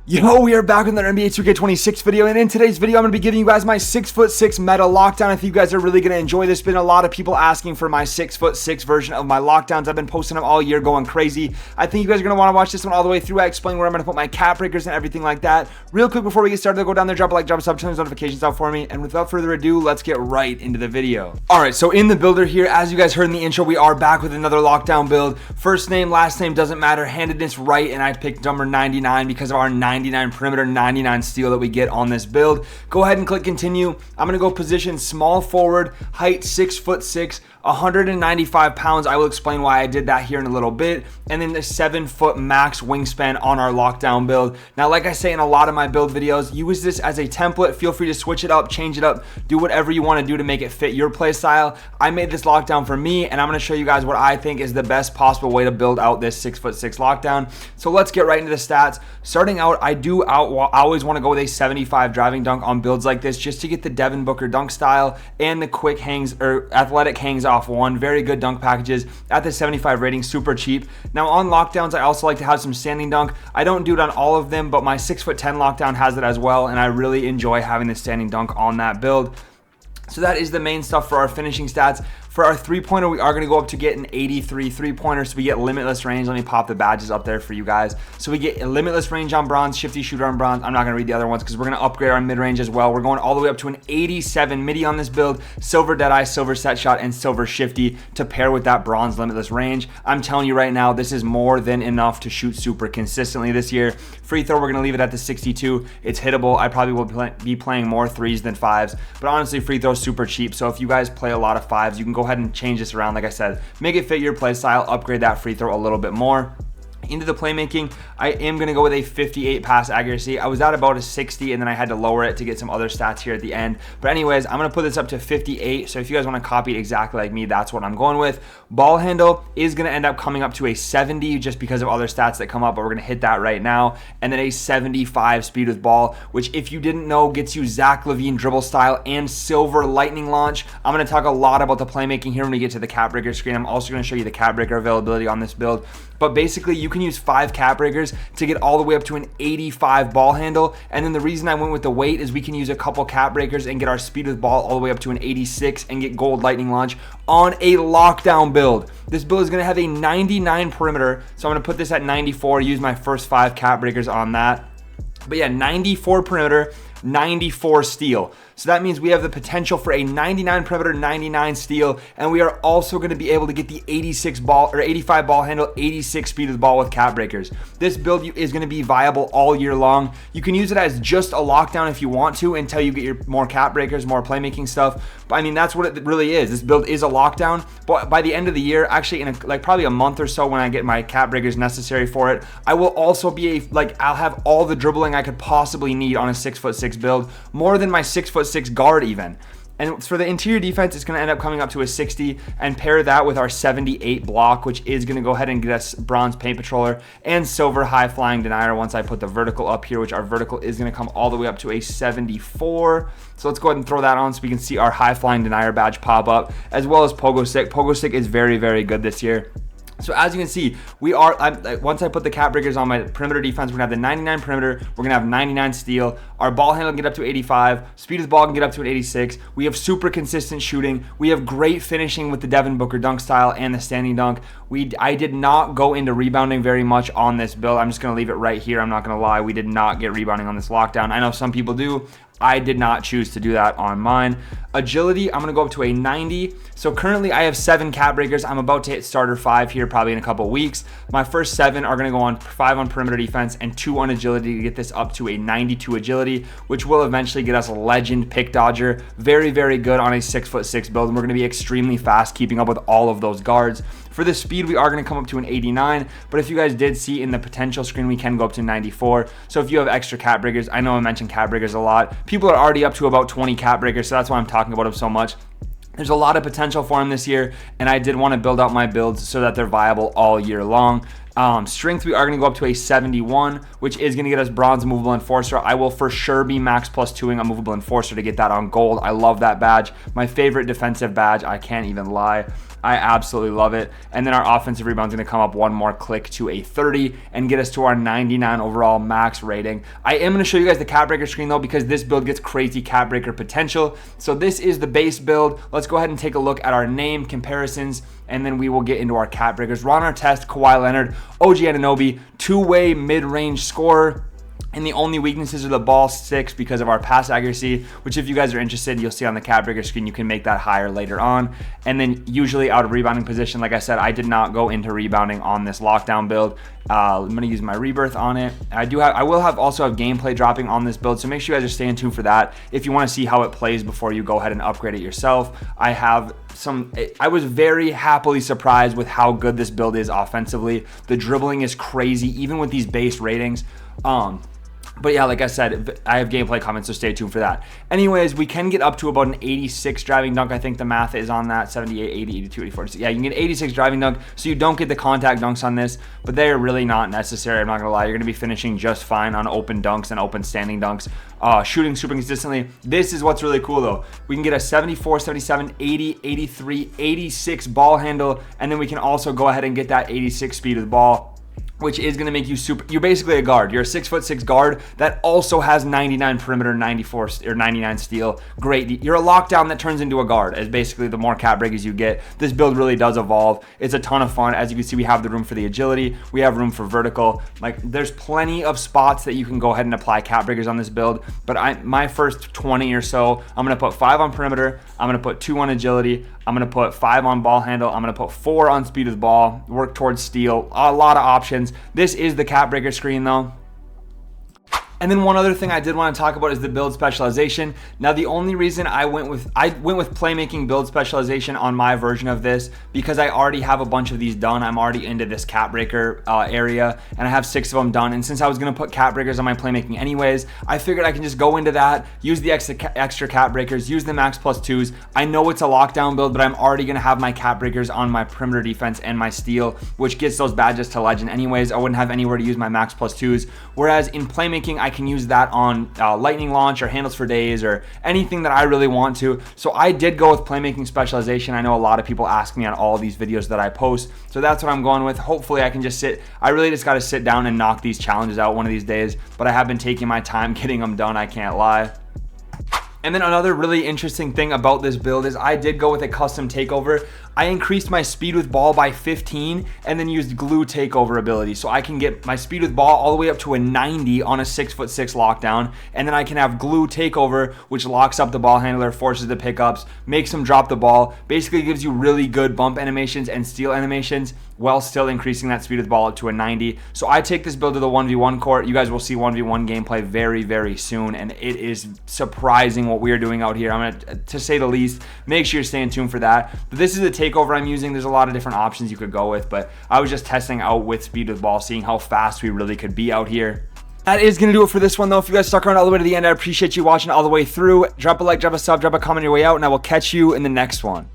Yo, we are back with another NBA 2K26 video, and in today's video, I'm going to be giving you guys my 6'6" meta lockdown. I think you guys are really going to enjoy this. Been a lot of people asking for my 6'6" version of my lockdowns. I've been posting them all year, going crazy. I think you guys are going to want to watch this one all the way through. I explain where I'm going to put my cap breakers and everything like that. Real quick before we get started, go down there, drop a like, drop a sub, turn those notifications out for me, and without further ado, let's get right into the video. All right, so in the builder here, as you guys heard in the intro, we are back with another lockdown build. First name, last name doesn't matter. Handedness right, and I picked number 99 because of our 99 perimeter 99 steal that we get on this build. Go ahead and click continue. I'm gonna go position small forward, height 6'6", 195 pounds. I will explain why I did that here in a little bit. And then the 7-foot max wingspan on our lockdown build. Now, like I say in a lot of my build videos, use this as a template. Feel free to switch it up, change it up, do whatever you want to do to make it fit your play style. I made this lockdown for me, and I'm going to show you guys what I think is the best possible way to build out this 6'6" lockdown. So let's get right into the stats. Starting out, I always want to go with a 75 driving dunk on builds like this, just to get the Devin Booker dunk style and the quick hangs or athletic hangs off one. Very good dunk packages at the 75 rating, super cheap. Now on lockdowns, I also like to have some standing dunk. I don't do it on all of them, but my 6'10" lockdown has it as well, and I really enjoy having the standing dunk on that build. So that is the main stuff for our finishing stats. For our three-pointer, we are going to go up to get an 83 three-pointer, so we get limitless range. Let me pop the badges up there for you guys. So we get a limitless range on bronze, shifty shooter on bronze. I'm not going to read the other ones because we're going to upgrade our mid-range as well. We're going all the way up to an 87 midi on this build, silver deadeye, silver set shot, and silver shifty to pair with that bronze limitless range. I'm telling you right now, this is more than enough to shoot super consistently this year. Free throw, we're going to leave it at the 62. It's hittable. I probably will be playing more threes than fives, but honestly, free throw is super cheap. So if you guys play a lot of fives, you can go ahead and change this around. Like I said, make it fit your play style, upgrade that free throw a little bit more. Into the playmaking, I am going to go with a 58 pass accuracy. I was at about a 60, and then I had to lower it to get some other stats here at the end. But anyways, I'm going to put this up to 58. So if you guys want to copy it exactly like me, that's what I'm going with. Ball handle is going to end up coming up to a 70 just because of other stats that come up, but we're going to hit that right now. And then a 75 speed with ball, which if you didn't know, gets you Zach LaVine dribble style and silver lightning launch. I'm going to talk a lot about the playmaking here when we get to the cap breaker screen. I'm also going to show you the cap breaker availability on this build. But basically, you can use 5 cap breakers to get all the way up to an 85 ball handle. And then the reason I went with the weight is we can use a couple cap breakers and get our speed with ball all the way up to an 86 and get gold lightning launch on a lockdown build. This build is going to have a 99 perimeter. So I'm going to put this at 94, use my first 5 cap breakers on that. But yeah, 94 perimeter, 94 steal. So that means we have the potential for a 99 perimeter, 99 steal, and we are also going to be able to get the 86 ball or 85 ball handle, 86 speed of the ball with cap breakers. This build is going to be viable all year long. You can use it as just a lockdown if you want to until you get your more cap breakers, more playmaking stuff. But I mean, that's what it really is. This build is a lockdown, but by the end of the year, actually in like probably a month or so when I get my cap breakers necessary for it, I will also be I'll have all the dribbling I could possibly need on a 6'6" build, more than my 6'6" guard even. And for the interior defense, it's going to end up coming up to a 60, and pair that with our 78 block, which is going to go ahead and get us bronze paint patroller and silver high flying denier once I put the vertical up here, which our vertical is going to come all the way up to a 74. So let's go ahead and throw that on so we can see our high flying denier badge pop up, as well as pogo stick. Pogo stick is very, very good this year. So as you can see, once I put the cap breakers on my perimeter defense, we're going to have the 99 perimeter, we're going to have 99 steal, our ball handle can get up to 85, speed of the ball can get up to an 86, we have super consistent shooting, we have great finishing with the Devin Booker dunk style and the standing dunk. I did not go into rebounding very much on this build. I'm just going to leave it right here. I'm not going to lie, we did not get rebounding on this lockdown. I know some people do. I did not choose to do that on mine. Agility, I'm going to go up to a 90. So currently I have 7 cap breakers. I'm about to hit starter 5 here probably in a couple weeks. My first 7 are going to go on 5 on perimeter defense and 2 on agility to get this up to a 92 agility, which will eventually get us a legend pick dodger. Very, very good on a 6'6" build, and we're going to be extremely fast keeping up with all of those guards. For the speed, we are going to come up to an 89, but if you guys did see in the potential screen, we can go up to 94. So if you have extra cap breakers, I know I mentioned cap breakers a lot. People are already up to about 20 cap breakers, so that's why I'm talking about them so much. There's a lot of potential for him this year, and I did want to build out my builds so that they're viable all year long. Strength, we are going to go up to a 71, which is going to get us bronze movable enforcer. I will for sure be max plus 2ing a movable enforcer to get that on gold. I love that badge. My favorite defensive badge. I can't even lie. I absolutely love it. And then our offensive rebound is going to come up one more click to a 30 and get us to our 99 overall max rating. I am going to show you guys the cap breaker screen though, because this build gets crazy cap breaker potential. So this is the base build. Let's go ahead and take a look at our name comparisons, and then we will get into our cap breakers. Run our test: Kawhi Leonard, OG Anunoby, two-way mid-range scorer. And the only weaknesses are the ball sticks because of our pass accuracy, which if you guys are interested, you'll see on the cap breaker screen. You can make that higher later on. And then usually out of rebounding position, like I said, I did not go into rebounding on this lockdown build. I'm going to use my rebirth on it. I will also have gameplay dropping on this build, so make sure you guys are staying tuned for that. If you want to see how it plays before you go ahead and upgrade it yourself, I was very happily surprised with how good this build is offensively. The dribbling is crazy, even with these base ratings. But yeah, like I said, I have gameplay comments, so stay tuned for that. Anyways, we can get up to about an 86 driving dunk. I think the math is on that, 78, 80, 82, 84. So yeah, you can get 86 driving dunk, so you don't get the contact dunks on this, but they're really not necessary. I'm not going to lie. You're going to be finishing just fine on open dunks and open standing dunks. Shooting super consistently. This is what's really cool though. We can get a 74, 77, 80, 83, 86 ball handle, and then we can also go ahead and get that 86 speed of the ball, which is going to make you you're basically a guard. You're a 6'6" guard that also has 99 perimeter, 94 or 99 steal. Great. You're a lockdown that turns into a guard, as basically the more cap breakers you get. This build really does evolve. It's a ton of fun. As you can see, we have the room for the agility. We have room for vertical. Like, there's plenty of spots that you can go ahead and apply cap breakers on this build. But my first 20 or so, I'm going to put 5 on perimeter. I'm going to put 2 on agility. I'm going to put 5 on ball handle. I'm going to put 4 on speed of the ball, work towards steal. A lot of options. This is the cap breaker screen though. And then one other thing I did want to talk about is the build specialization. Now, the only reason I went with playmaking build specialization on my version of this, because I already have a bunch of these done. I'm already into this cap breaker area, and I have 6 of them done. And since I was going to put cap breakers on my playmaking anyways, I figured I can just go into that, use the extra cap breakers, use the max plus 2s. I know it's a lockdown build, but I'm already going to have my cap breakers on my perimeter defense and my steal, which gets those badges to legend anyways. I wouldn't have anywhere to use my max plus 2s. Whereas in playmaking, I can use that on lightning launch or handles for days or anything that I really want to. So I did go with playmaking specialization. I know a lot of people ask me on all these videos that I post, so that's what I'm going with. Hopefully I can just I really just got to sit down and knock these challenges out one of these days, but I have been taking my time getting them done, I can't lie. And then another really interesting thing about this build is I did go with a custom takeover. I increased my speed with ball by 15 and then used glue takeover ability. So I can get my speed with ball all the way up to a 90 on a 6'6" lockdown. And then I can have glue takeover, which locks up the ball handler, forces the pickups, makes them drop the ball. Basically gives you really good bump animations and steal animations while still increasing that speed with ball up to a 90. So I take this build to the 1v1 court. You guys will see 1v1 gameplay very, very soon. And it is surprising what we are doing out here. I'm going to say the least. Make sure you're staying tuned for that. But this is the takeover I'm using. There's a lot of different options you could go with, but I was just testing out with speed with ball, seeing how fast we really could be out here. That is going to do it for this one though. If you guys stuck around all the way to the end, I appreciate you watching all the way through. Drop a like, drop a sub, drop a comment on your way out, and I will catch you in the next one.